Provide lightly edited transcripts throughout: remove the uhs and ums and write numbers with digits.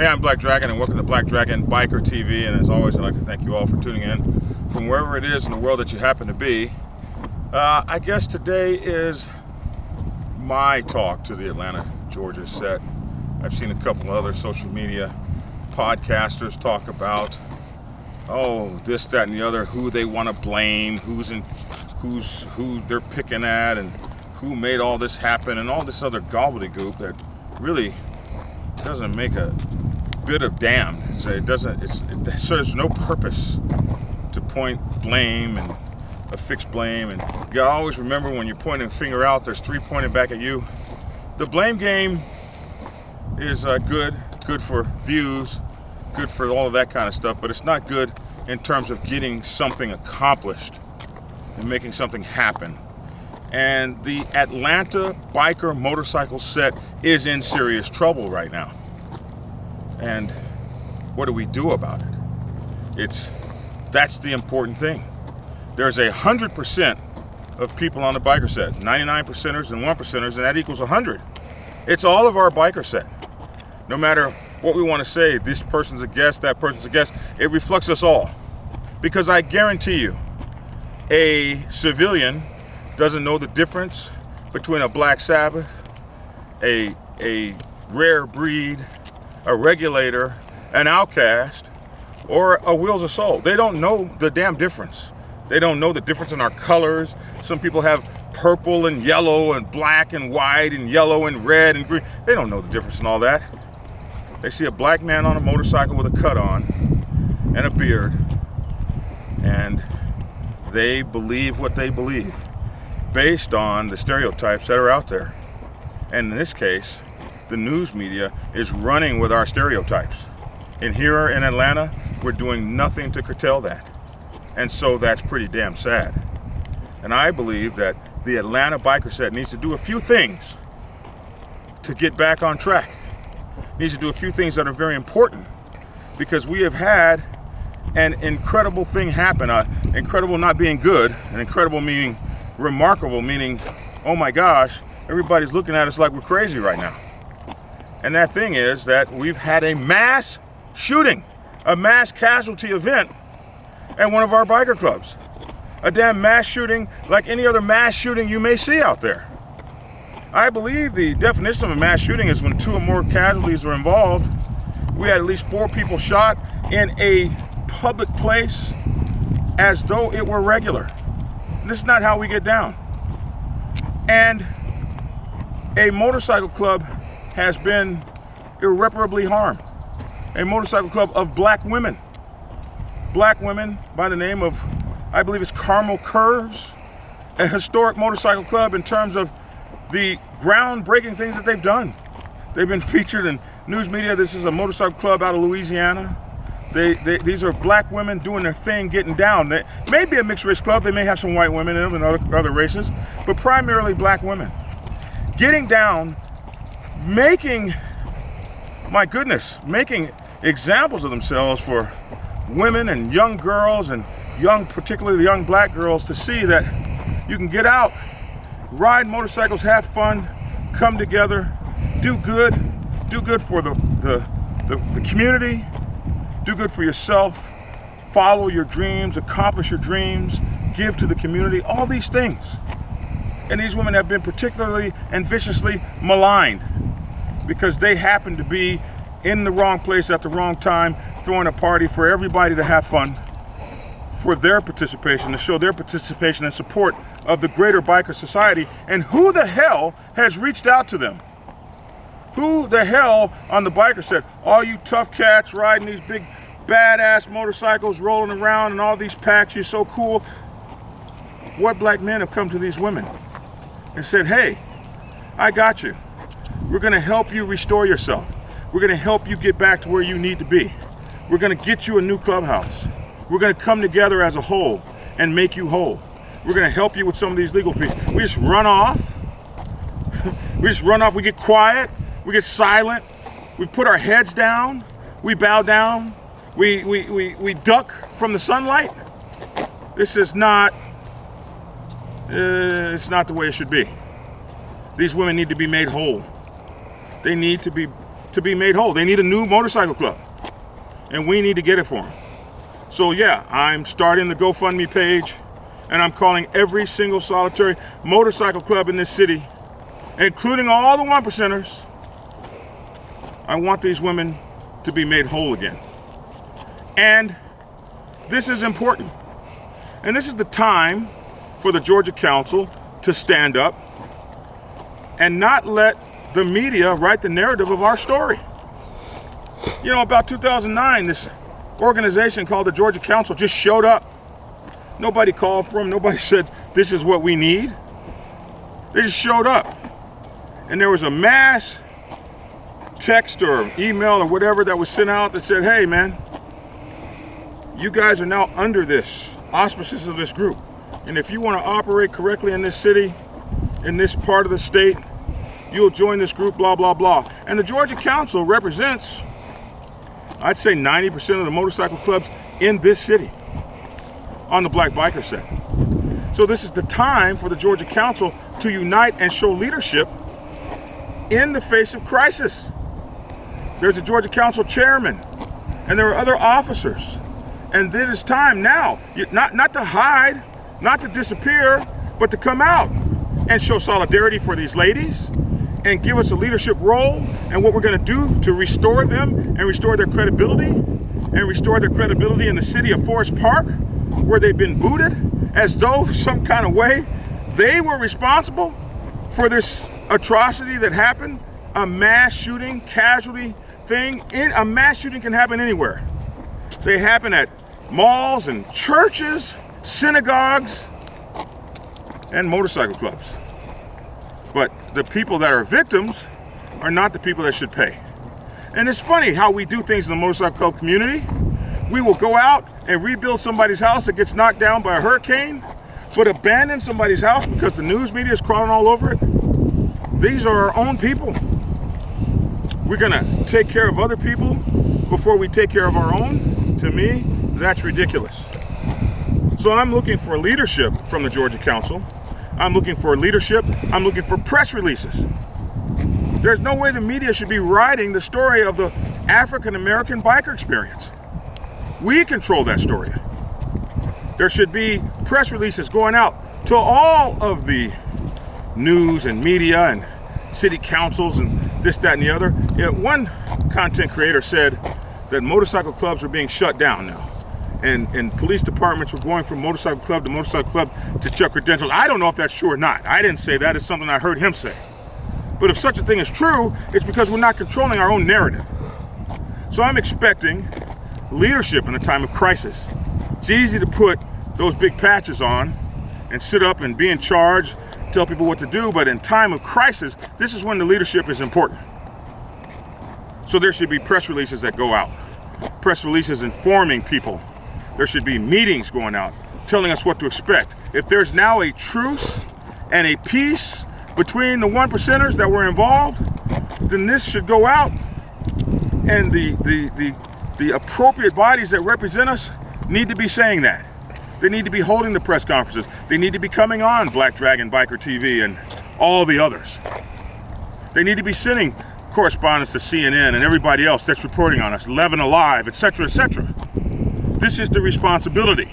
Hey, I'm Black Dragon, and welcome to Black Dragon Biker TV. And as always, I'd like to thank you all for tuning in from wherever it is in the world that you happen to be. I guess today is my talk to the Atlanta, Georgia set. I've seen a couple other social media podcasters talk about, this, that, and the other, who they want to blame, who they're picking at, and who made all this happen, and all this other gobbledygook that really doesn't make a bit of damn. It serves no purpose to point blame and affix blame. And you gotta always remember, when you're pointing a finger out, there's three pointing back at you. The blame game is good for views, good for all of that kind of stuff, but it's not good in terms of getting something accomplished and making something happen. And the Atlanta biker motorcycle set is in serious trouble right now. And what do we do about it? That's the important thing. There's 100% of people on the biker set, 99 percenters and 1%ers, and that equals 100. It's all of our biker set. No matter what we want to say, this person's a guest, that person's a guest, it reflects us all. Because I guarantee you, a civilian doesn't know the difference between a Black Sabbath, a rare breed, a regulator, an outcast, or a Wheels of Soul. They don't know the damn difference. They don't know the difference in our colors. Some people have purple and yellow and black and white and yellow and red and green. They don't know the difference in all that. They see a black man on a motorcycle with a cut on and a beard, and they believe what they believe based on the stereotypes that are out there. And in this case, the news media is running with our stereotypes. And here in Atlanta, we're doing nothing to curtail that. And so that's pretty damn sad. And I believe that the Atlanta biker set needs to do a few things to get back on track. Needs to do a few things that are very important, because we have had an incredible thing happen. Incredible not being good, and incredible meaning remarkable, meaning, oh my gosh, everybody's looking at us like we're crazy right now. And that thing is that we've had a mass shooting, a mass casualty event at one of our biker clubs. A damn mass shooting like any other mass shooting you may see out there. I believe the definition of a mass shooting is when 2 or more casualties are involved. We had at least 4 people shot in a public place as though it were regular. This is not how we get down. And a motorcycle club has been irreparably harmed. A motorcycle club of black women. Black women by the name of, I believe it's Carmel Curves, a historic motorcycle club in terms of the groundbreaking things that they've done. They've been featured in news media. This is a motorcycle club out of Louisiana. These are black women doing their thing, getting down. They may be a mixed race club. They may have some white women in them and other races, but primarily black women. Getting down, making examples of themselves for women and young girls, and particularly young black girls, to see that you can get out, ride motorcycles, have fun, come together, do good for the community, do good for yourself, follow your dreams, accomplish your dreams, give to the community, all these things. And these women have been particularly and viciously maligned because they happen to be in the wrong place at the wrong time, throwing a party for everybody to have fun, for their participation, to show their participation and support of the greater biker society. And who the hell has reached out to them? Who the hell on the biker set? All you tough cats riding these big badass motorcycles, rolling around in all these packs, you're so cool. What black men have come to these women and said, hey, I got you. We're gonna help you restore yourself. We're gonna help you get back to where you need to be. We're gonna get you a new clubhouse. We're gonna come together as a whole and make you whole. We're gonna help you with some of these legal fees. We just run off. We get quiet. We get silent. We put our heads down. We bow down. We duck from the sunlight. This is not, it's not the way it should be. These women need to be made whole. They need to be to be made whole. They need a new motorcycle club, and we need to get it for them. So yeah, I'm starting the GoFundMe page, and I'm calling every single solitary motorcycle club in this city, including all the 1%ers. I want these women to be made whole again. And this is important. And this is the time for the Georgia Council to stand up and not let the media write the narrative of our story. You know, about 2009, this organization called the Georgia Council just showed up. Nobody called for them. Nobody said, this is what we need. They just showed up. And there was a mass text or email or whatever that was sent out that said, hey man, you guys are now under this auspices of this group. And if you want to operate correctly in this city, in this part of the state, you'll join this group, blah, blah, blah. And the Georgia Council represents, I'd say 90% of the motorcycle clubs in this city on the Black Biker set. So this is the time for the Georgia Council to unite and show leadership in the face of crisis. There's a Georgia Council chairman, and there are other officers. And it is time now, not to hide, not to disappear, but to come out and show solidarity for these ladies and give us a leadership role and what we're going to do to restore them and restore their credibility in the city of Forest Park, where they've been booted as though some kind of way they were responsible for this atrocity that happened, a mass shooting, casualty thing. A mass shooting can happen anywhere. They happen at malls and churches, synagogues, and motorcycle clubs. But the people that are victims are not the people that should pay. And it's funny how we do things in the motorcycle club community. We will go out and rebuild somebody's house that gets knocked down by a hurricane, but abandon somebody's house because the news media is crawling all over it. These are our own people. We're gonna take care of other people before we take care of our own. To me, that's ridiculous. So I'm looking for leadership from the Georgia Council. I'm looking for leadership. I'm looking for press releases. There's no way the media should be writing the story of the African-American biker experience. We control that story. There should be press releases going out to all of the news and media and city councils and this, that, and the other. One content creator said that motorcycle clubs are being shut down now. And police departments were going from motorcycle club to check credentials. I don't know if that's true or not. I didn't say that. It's something I heard him say. But if such a thing is true, it's because we're not controlling our own narrative. So I'm expecting leadership in a time of crisis. It's easy to put those big patches on and sit up and be in charge, tell people what to do, but in time of crisis, this is when the leadership is important. So there should be press releases that go out. Press releases informing people. There should be meetings going out, telling us what to expect. If there's now a truce and a peace between the 1%ers that were involved, then this should go out, and the appropriate bodies that represent us need to be saying that. They need to be holding the press conferences. They need to be coming on Black Dragon Biker TV and all the others. They need to be sending correspondence to CNN and everybody else that's reporting on us, 11 Alive, etc., etc. This is the responsibility,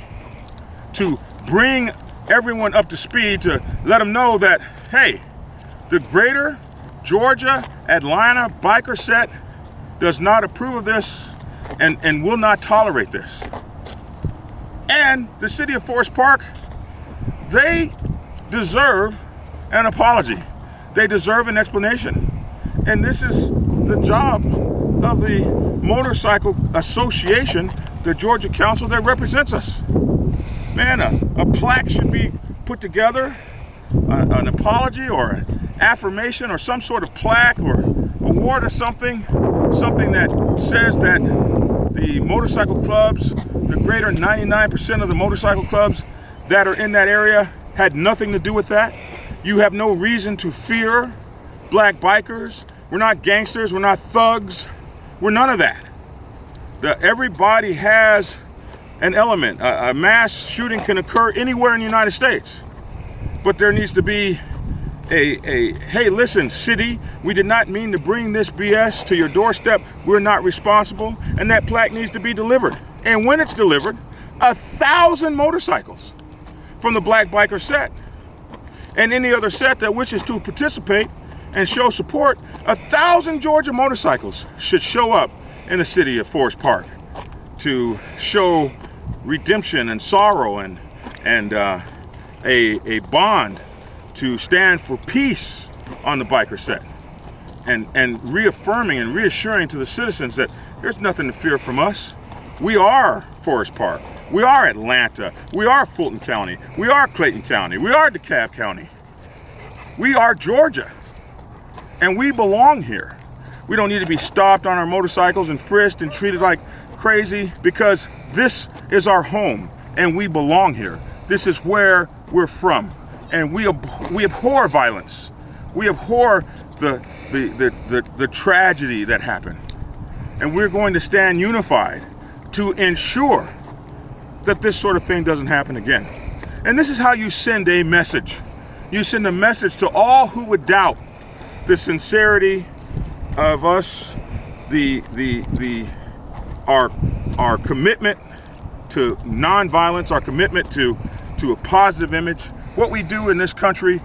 to bring everyone up to speed, to let them know that, hey, the greater Georgia, Atlanta biker set does not approve of this and will not tolerate this. And the city of Forest Park, they deserve an apology. They deserve an explanation. And this is the job of the Motorcycle Association, the Georgia Council that represents us. Man, a plaque should be put together, an apology or an affirmation or some sort of plaque or award or something that says that the motorcycle clubs, the greater 99% of the motorcycle clubs that are in that area had nothing to do with that. You have no reason to fear black bikers. We're not gangsters, we're not thugs, we're none of that. Everybody has an element. A mass shooting can occur anywhere in the United States, but there needs to be hey, listen, city, we did not mean to bring this BS to your doorstep. We're not responsible. And that plaque needs to be delivered. And when it's delivered, 1,000 motorcycles from the Black Biker set and any other set that wishes to participate and show support, 1,000 Georgia motorcycles should show up in the city of Forest Park to show redemption and sorrow and a bond to stand for peace on the biker set, and reaffirming and reassuring to the citizens that there's nothing to fear from us. We are Forest Park. We are Atlanta. We are Fulton County. We are Clayton County. We are DeKalb County. We are Georgia, and we belong here. We don't need to be stopped on our motorcycles and frisked and treated like crazy, because this is our home and we belong here. This is where we're from. And we abhor violence. We abhor the tragedy that happened. And we're going to stand unified to ensure that this sort of thing doesn't happen again. And this is how you send a message. You send a message to all who would doubt the sincerity of us, our commitment to nonviolence, our commitment to a positive image. What we do in this country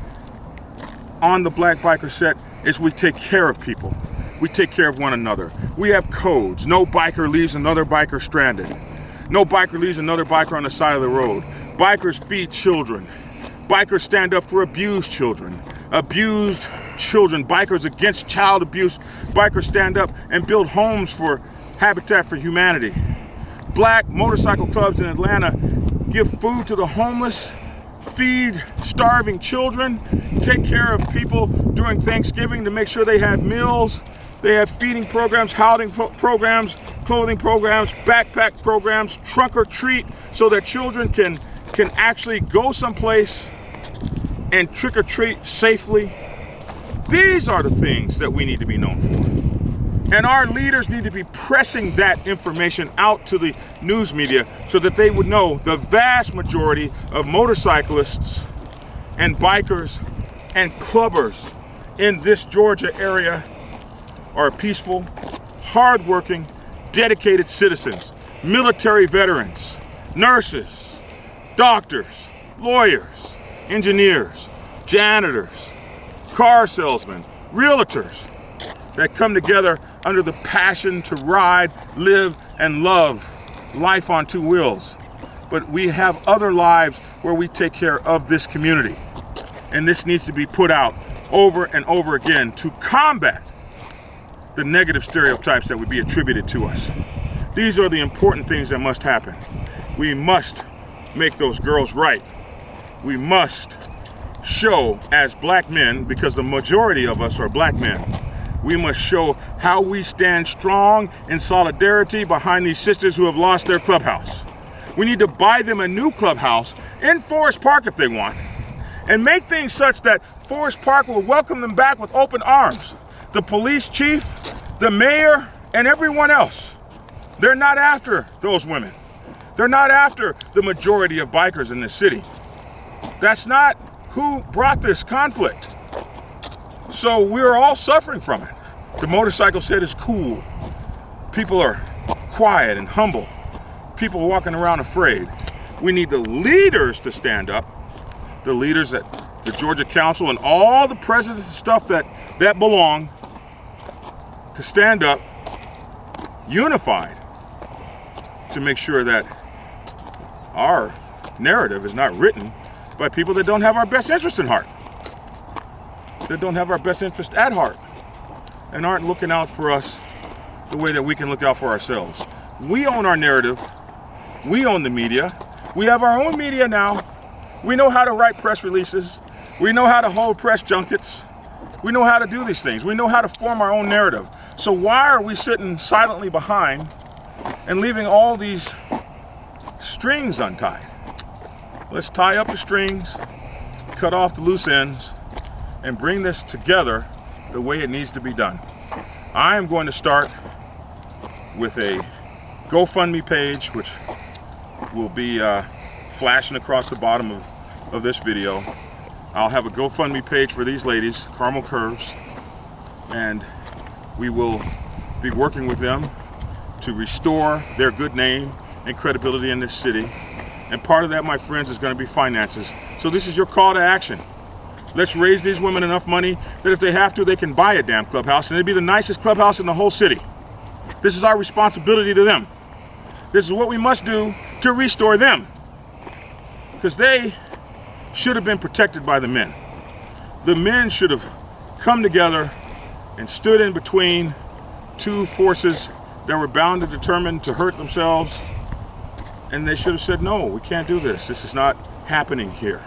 on the Black Biker set is we take care of people. We take care of one another. We have codes. No biker leaves another biker stranded. No biker leaves another biker on the side of the road. Bikers feed children. Bikers stand up for abused children. Abused children. Bikers against child abuse. Bikers stand up and build homes for Habitat for Humanity. Black motorcycle clubs in Atlanta give food to the homeless, feed starving children, take care of people during Thanksgiving to make sure they have meals. They have feeding programs, housing programs, clothing programs, backpack programs, trunk or treat, so that children can actually go someplace and trick or treat safely. These are the things that we need to be known for. And our leaders need to be pressing that information out to the news media so that they would know the vast majority of motorcyclists and bikers and clubbers in this Georgia area are peaceful, hardworking, dedicated citizens, military veterans, nurses, doctors, lawyers, engineers, janitors, car salesmen, realtors, that come together under the passion to ride, live, and love life on two wheels. But we have other lives where we take care of this community. And this needs to be put out over and over again to combat the negative stereotypes that would be attributed to us. These are the important things that must happen. We must make those girls right. We must show as black men, because the majority of us are black men, we must show how we stand strong in solidarity behind these sisters who have lost their clubhouse. We need to buy them a new clubhouse in Forest Park if they want, and make things such that Forest Park will welcome them back with open arms. The police chief, the mayor, and everyone else. They're not after those women. They're not after the majority of bikers in this city. That's not who brought this conflict. So we're all suffering from it. The motorcycle set is cool. People are quiet and humble. People are walking around afraid. We need the leaders to stand up. The leaders at the Georgia Council and all the presidents and stuff that belong to stand up unified to make sure that our narrative is not written by people that don't have our best interest in heart, that don't have our best interest at heart, and aren't looking out for us the way that we can look out for ourselves. We own our narrative. We own the media. We have our own media now. We know how to write press releases. We know how to hold press junkets. We know how to do these things. We know how to form our own narrative. So why are we sitting silently behind and leaving all these strings untied? Let's tie up the strings, cut off the loose ends, and bring this together the way it needs to be done. I am going to start with a GoFundMe page, which will be flashing across the bottom of this video. I'll have a GoFundMe page for these ladies, Caramel Curves, and we will be working with them to restore their good name and credibility in this city. And part of that, my friends, is going to be finances. So this is your call to action. Let's raise these women enough money that if they have to, they can buy a damn clubhouse, and it'd be the nicest clubhouse in the whole city. This is our responsibility to them. This is what we must do to restore them, because they should have been protected by the men. The men should have come together and stood in between two forces that were bound and determined to hurt themselves, and they should have said, no, we can't do this. This is not happening here.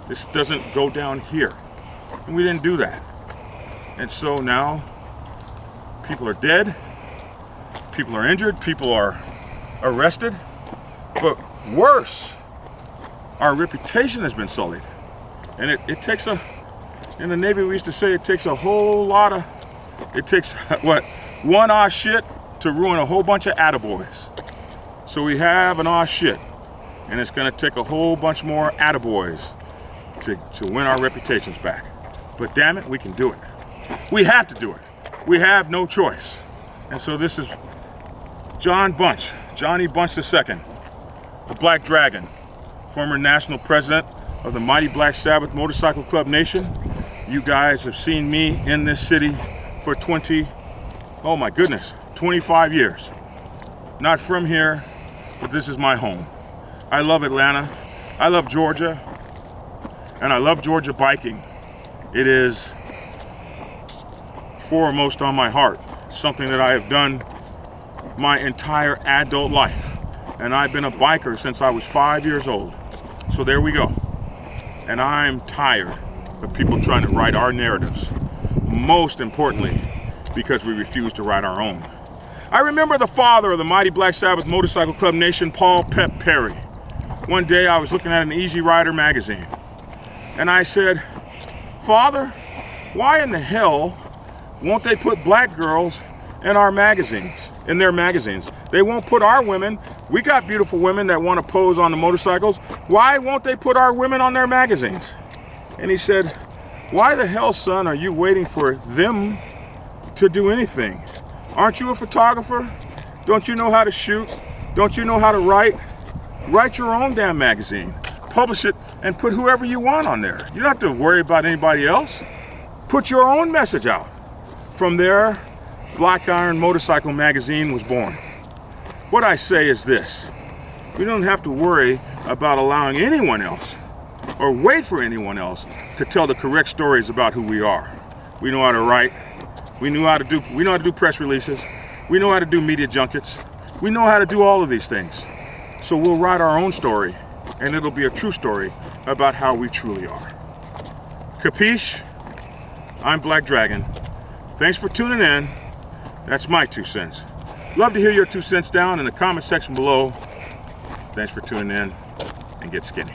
This doesn't go down here. And we didn't do that. And so now people are dead, people are injured, people are arrested, but worse, our reputation has been sullied. And it takes in the Navy we used to say it takes a whole lot of, it takes one aw shit to ruin a whole bunch of attaboys. So we have an aw shit, and it's gonna take a whole bunch more attaboys to win our reputations back. But damn it, we can do it. We have to do it. We have no choice. And so this is Johnny Bunch II, the Black Dragon, former national president of the mighty Black Sabbath Motorcycle Club Nation. You guys have seen me in this city for 25 years. Not from here, but this is my home. I love Atlanta, I love Georgia, and I love Georgia biking. It is foremost on my heart, something that I have done my entire adult life. And I've been a biker since I was 5 years old. So there we go. And I'm tired of people trying to write our narratives. Most importantly, because we refuse to write our own. I remember the father of the mighty Black Sabbath Motorcycle Club Nation, Paul Pep Perry. One day I was looking at an Easy Rider magazine, and I said, Father, why in the hell won't they put black girls in their magazines? They won't put our women. We got beautiful women that want to pose on the motorcycles. Why won't they put our women on their magazines? And he said, why the hell, son, are you waiting for them to do anything? Aren't you a photographer? Don't you know how to shoot? Don't you know how to write? Write your own damn magazine. Publish it and put whoever you want on there. You don't have to worry about anybody else. Put your own message out. From there, Black Iron Motorcycle Magazine was born. What I say is this: we don't have to worry about allowing anyone else or wait for anyone else to tell the correct stories about who we are. We know how to write. We know how to do press releases. We know how to do media junkets. We know how to do all of these things. So we'll write our own story, and it'll be a true story about how we truly are. Capiche? I'm Black Dragon. Thanks for tuning in. That's my 2 cents. Love to hear your 2 cents down in the comment section below. Thanks for tuning in, and get skinny.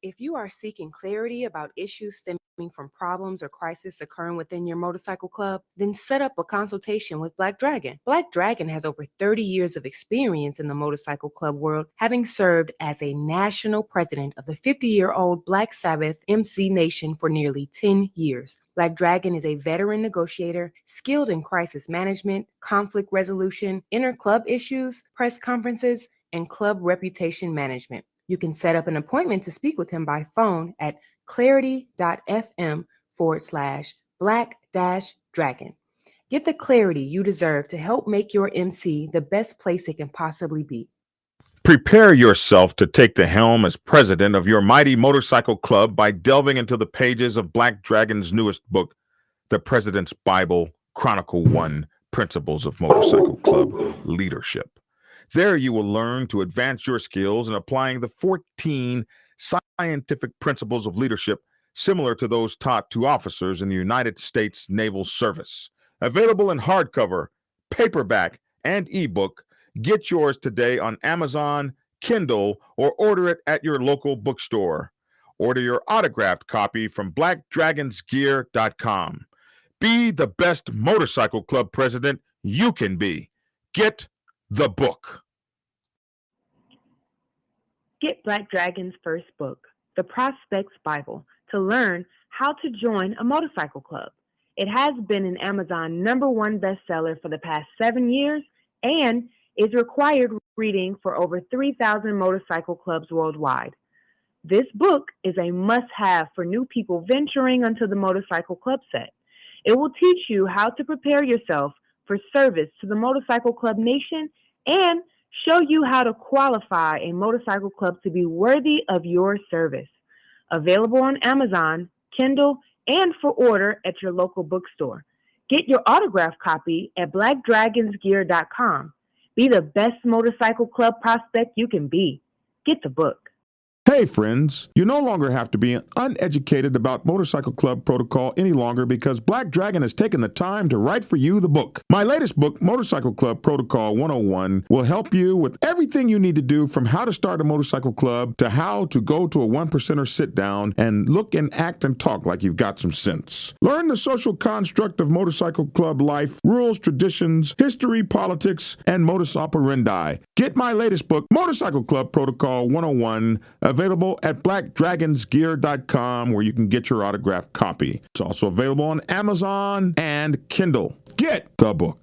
If you are seeking clarity about issues stemming from problems or crises occurring within your motorcycle club, then set up a consultation with Black Dragon. Black Dragon has over 30 years of experience in the motorcycle club world, having served as a national president of the 50-year-old Black Sabbath MC Nation for nearly 10 years. Black Dragon is a veteran negotiator, skilled in crisis management, conflict resolution, inter-club issues, press conferences, and club reputation management. You can set up an appointment to speak with him by phone at clarity.fm/black-dragon. Get the clarity you deserve to help make your MC the best place it can possibly be. Prepare yourself to take the helm as president of your mighty motorcycle club by delving into the pages of Black Dragon's newest book, The President's Bible, Chronicle 1, Principles of Motorcycle Club Leadership. There you will learn to advance your skills in applying the 14 scientific principles of leadership similar to those taught to officers in the United States Naval Service. Available in hardcover, paperback, and ebook. Get yours today on Amazon, Kindle, or order it at your local bookstore. Order your autographed copy from blackdragonsgear.com. Be the best motorcycle club president you can be. Get the book. Get Black Dragon's first book, The Prospects Bible, to learn how to join a motorcycle club. It has been an Amazon #1 bestseller for the past 7 years and is required reading for over 3,000 motorcycle clubs worldwide. This book is a must-have for new people venturing onto the motorcycle club set. It will teach you how to prepare yourself for service to the motorcycle club nation and show you how to qualify a motorcycle club to be worthy of your service. Available on Amazon, Kindle, and for order at your local bookstore. Get your autographed copy at blackdragonsgear.com. Be the best motorcycle club prospect you can be. Get the book. Hey friends, you no longer have to be uneducated about motorcycle club protocol any longer because Black Dragon has taken the time to write for you the book. My latest book, Motorcycle Club Protocol 101, will help you with everything you need to do from how to start a motorcycle club to how to go to a 1%er sit down and look and act and talk like you've got some sense. Learn the social construct of motorcycle club life, rules, traditions, history, politics, and modus operandi. Get my latest book, Motorcycle Club Protocol 101, available at blackdragonsgear.com, where you can get your autographed copy. It's also available on Amazon and Kindle. Get the book.